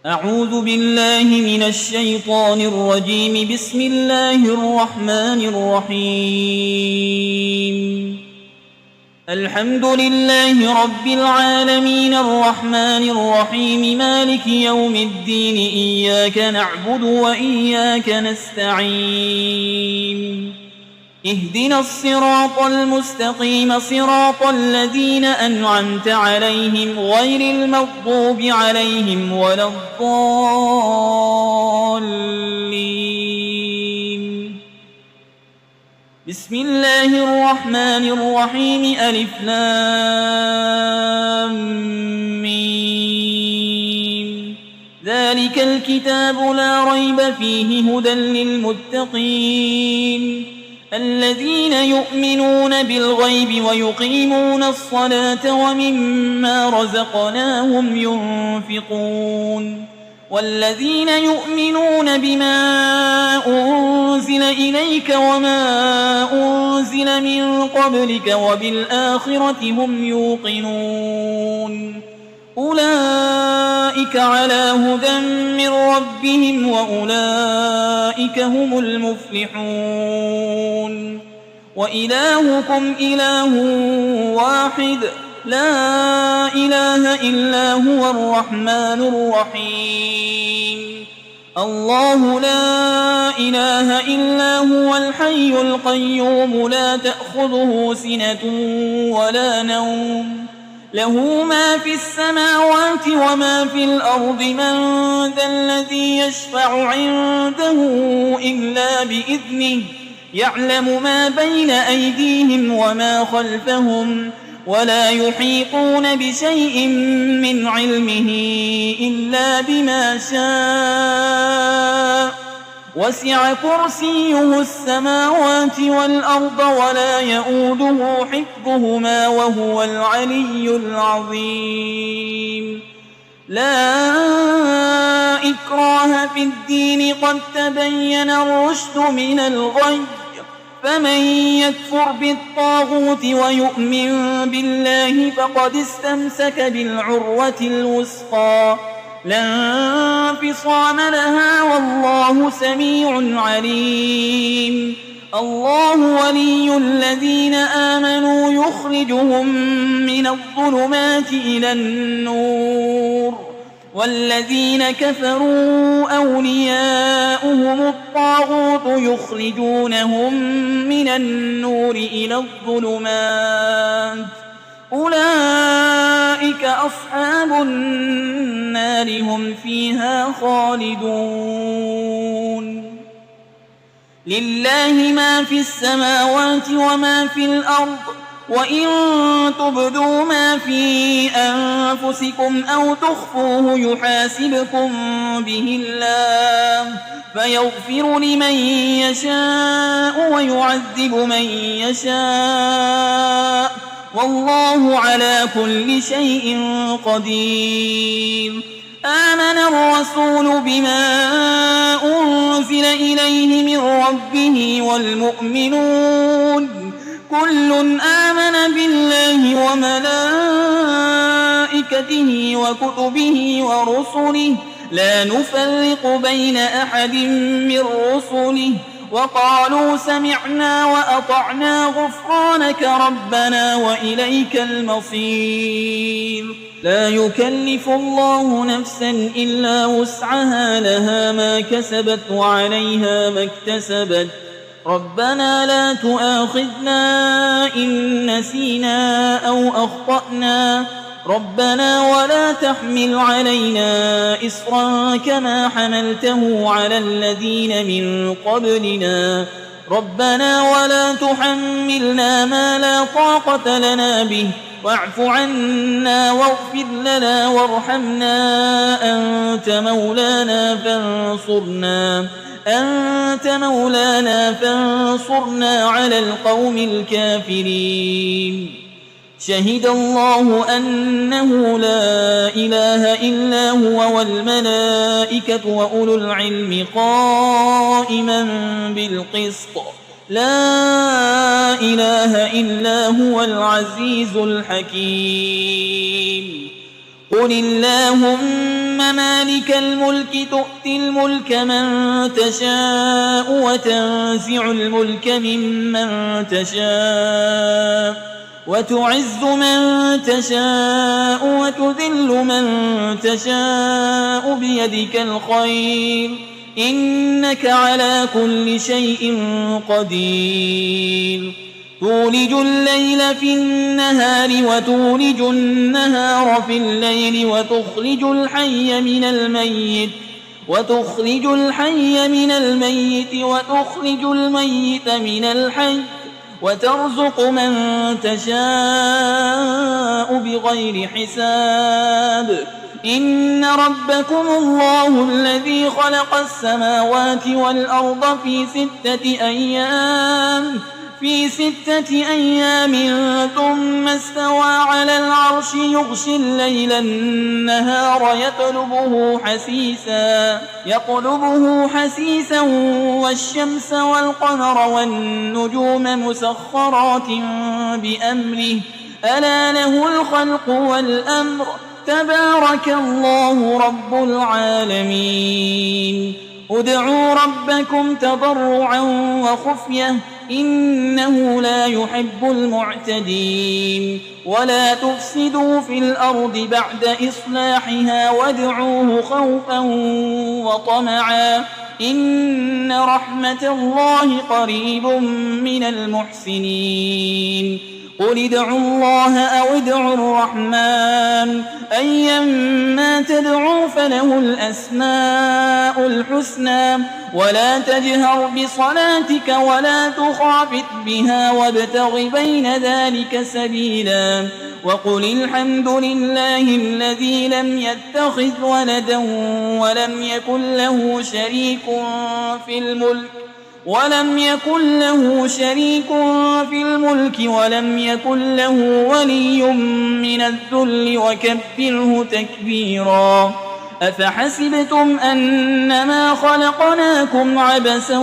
أعوذ بالله من الشيطان الرجيم. بسم الله الرحمن الرحيم. الحمد لله رب العالمين الرحمن الرحيم مالك يوم الدين. إياك نعبد وإياك نستعين. اهدنا الصراط المستقيم صراط الذين أنعمت عليهم غير المغضوب عليهم ولا الضالين. بسم الله الرحمن الرحيم. ألف لام ميم. ذلك الكتاب لا ريب فيه هدى للمتقين الذين يؤمنون بالغيب ويقيمون الصلاة ومما رزقناهم ينفقون والذين يؤمنون بما أنزل إليك وما أنزل من قبلك وبالآخرة هم يوقنون أولئك على هدى من ربهم وأولئك هم المفلحون. وإلهكم إله واحد لا إله إلا هو الرحمن الرحيم. الله لا إله إلا هو الحي القيوم لا تأخذه سنة ولا نوم له ما في السماوات وما في الأرض. من ذا الذي يشفع عنده إلا بإذنه يعلم ما بين أيديهم وما خلفهم ولا يحيطون بشيء من علمه إلا بما شاء. وسع كرسيه السماوات والأرض ولا يؤوده حفظهما وهو العلي العظيم. لا إكراه في الدين قد تبين الرشد من الغي. فمن يكفر بالطاغوت ويؤمن بالله فقد استمسك بالعروة الوثقى لا انفصام لها والله سميع عليم. الله ولي الذين آمنوا يخرجهم من الظلمات إلى النور والذين كفروا أولياؤهم الطاغوت يخرجونهم من النور إلى الظلمات. أولئك أصحاب النار هم فيها خالدون. لله ما في السماوات وما في الأرض وإن تبدوا ما في أنفسكم أو تخفوه يحاسبكم به الله فيغفر لمن يشاء ويعذب من يشاء والله على كل شيء قدير. آمن الرسول بما أنزل إليه من ربه والمؤمنون كل آمن بالله وملائكته وكتبه ورسله لا نفرق بين أحد من رسله وقالوا سمعنا وأطعنا غفرانك ربنا وإليك المصير. لا يكلف الله نفسا إلا وسعها لها ما كسبت وعليها ما اكتسبت. ربنا لا تؤاخذنا إن نسينا أو أخطأنا ربنا ولا تحمل علينا إصرا كما حملته على الذين من قبلنا ربنا ولا تحملنا ما لا طاقة لنا به واعف عنا واغفر لنا وارحمنا أنت مولانا فانصرنا على القوم الكافرين. شهد الله أنه لا إله إلا هو والملائكة وأولو العلم قائما بالقسط لا إله إلا هو العزيز الحكيم. قل اللهم مالك الملك تؤتي الملك من تشاء وتنزع الملك ممن تشاء وتعز من تشاء وتذل من تشاء بيدك الخير إنك على كل شيء قدير تولج الليل في النهار وتولج النهار في الليل وتخرج الحي من الميت وتخرج الميت من الحي وترزق من تشاء بغير حساب إن ربكم الله الذي خلق السماوات والأرض في 6 أيام ثم استوى على العرش يغشي الليل النهار يطلبه حسيسا والشمس والقمر والنجوم مسخرات بأمره ألا له الخلق والأمر تبارك الله رب العالمين ادعوا ربكم تضرعا وخفية إنه لا يحب المعتدين ولا تفسدوا في الأرض بعد إصلاحها وادعوه خوفا وطمعا إن رحمة الله قريب من المحسنين قل ادعوا الله أو ادعوا الرحمن أيما تدعوا فله الأسماء الحسنى ولا تجهر بصلاتك ولا تخافت بها وابتغ بين ذلك سبيلا وقل الحمد لله الذي لم يتخذ ولدا ولم يكن له شريك في الملك ولم يكن له ولي من الذل وكبره تكبيرا أفحسبتم أنما خلقناكم عبثا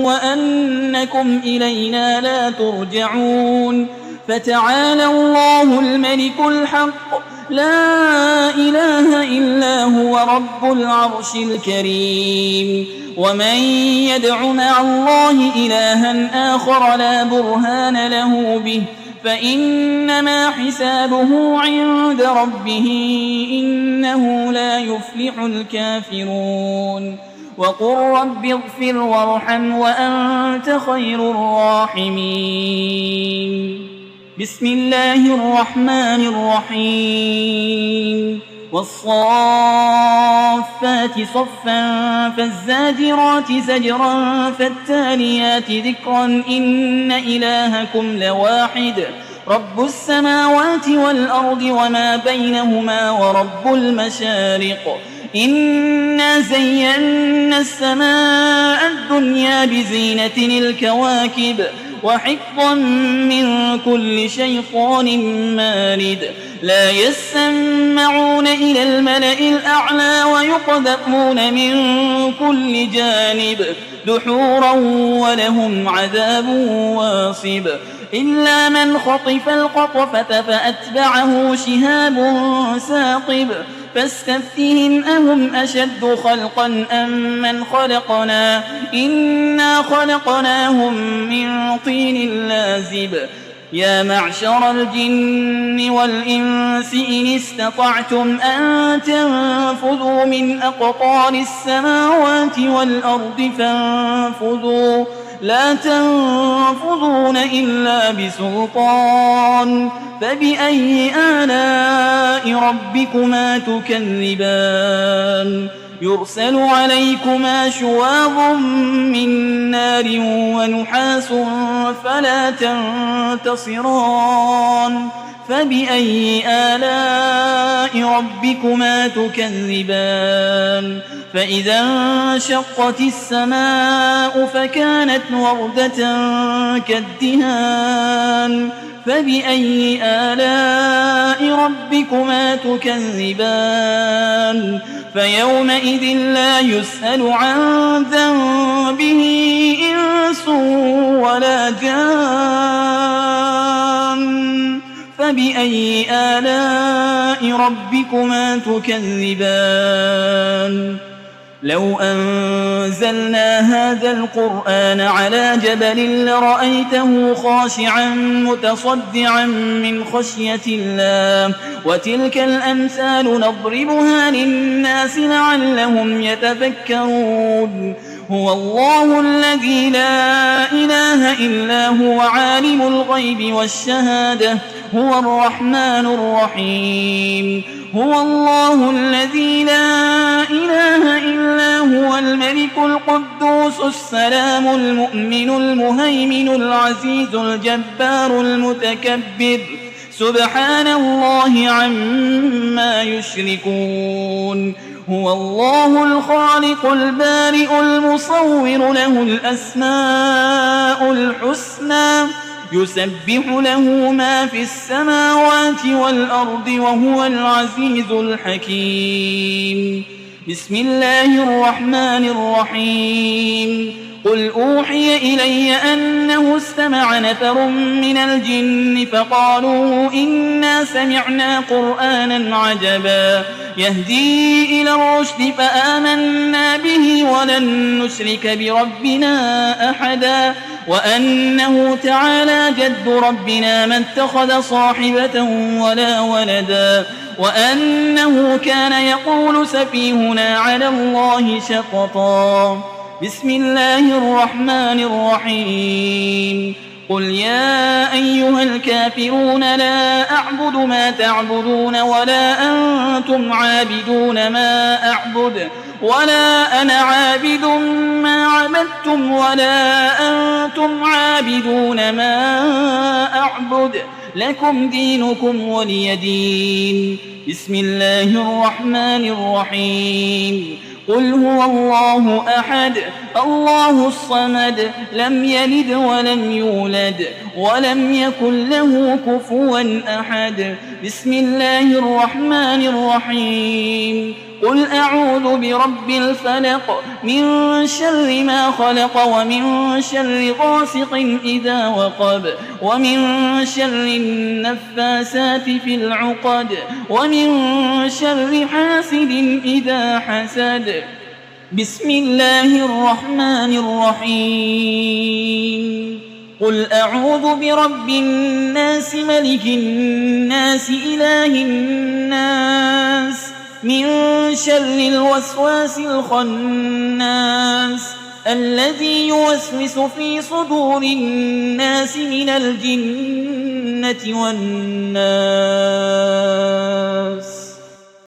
وأنكم إلينا لا ترجعون فتعالى الله الملك الحق لا إله إلا هو رب العرش الكريم ومن يدع مع الله إلها آخر لا برهان له به فإنما حسابه عند ربه إنه لا يفلح الكافرون وقل رب اغفر وارحم وأنت خير الراحمين بسم الله الرحمن الرحيم والصافات صفا فالزاجرات زجرا فالتاليات ذكرا إن إلهكم لواحد رب السماوات والأرض وما بينهما ورب المشارق إنا زينا السماء الدنيا بزينة الكواكب وحفظا من كل شيطان مارد لا يسمعون إلى الملأ الأعلى ويقذفون من كل جانب دحورا ولهم عذاب واصب إلا من خطف الخطفة فأتبعه شهاب ثاقب فاستفتهم أهم أشد خلقا أم من خلقنا إنا خلقناهم من طين لازب يا معشر الجن والإنس إن استطعتم أن تنفذوا من أقطار السماوات والأرض فانفذوا لا تنفذون إلا بسلطان فبأي آلاء ربكما تكذبان يرسل عليكما شواظ من نار ونحاس فلا تنتصران فبأي آلاء ربكما تكذبان فإذا انشقت السماء فكانت وردة كالدهان فبأي آلاء ربكما تكذبان فيومئذ لا يسأل عن ذنبه إنس ولا جان فبأي آلاء ربكما تكذبان لو أنزلنا هذا القرآن على جبل لرأيته خاشعا متصدعا من خشية الله وتلك الأمثال نضربها للناس لعلهم يتفكرون هو الله الذي لا إله إلا هو عالم الغيب والشهادة هو الرحمن الرحيم هو الله الذي لا إله إلا هو الملك القدوس السلام المؤمن المهيمن العزيز الجبار المتكبر سبحان الله عما يشركون هو الله الخالق البارئ المصور له الأسماء الحسنى يسبح له ما في السماوات والأرض وهو العزيز الحكيم بسم الله الرحمن الرحيم قل أوحي إلي أنه استمع نفر من الجن فقالوا إنا سمعنا قرآنا عجبا يهدي إلى الرشد فآمنا به ولن نشرك بربنا أحدا وأنه تعالى جد ربنا ما اتخذ صاحبة ولا ولدا وأنه كان يقول سفيهنا على الله شططا بسم الله الرحمن الرحيم قل يا أيها الكافرون لا أعبد ما تعبدون ولا أنتم عابدون ما أعبد ولا أنا عابد ما عبدتم ولا أنتم عابدون ما أعبد لكم دينكم ولي دين بسم الله الرحمن الرحيم قل هو الله أحد الله الصمد لم يلد ولم يولد ولم يكن له كفوا أحد بسم الله الرحمن الرحيم قل أعوذ برب الفلق من شر ما خلق ومن شر غاسق إذا وقب ومن شر النفاسات في العقد ومن شر حاسد إذا حسد بسم الله الرحمن الرحيم قل أعوذ برب الناس ملك الناس إله الناس من شر الوسواس الخناس الذي يوسوس في صدور الناس من الجنة والناس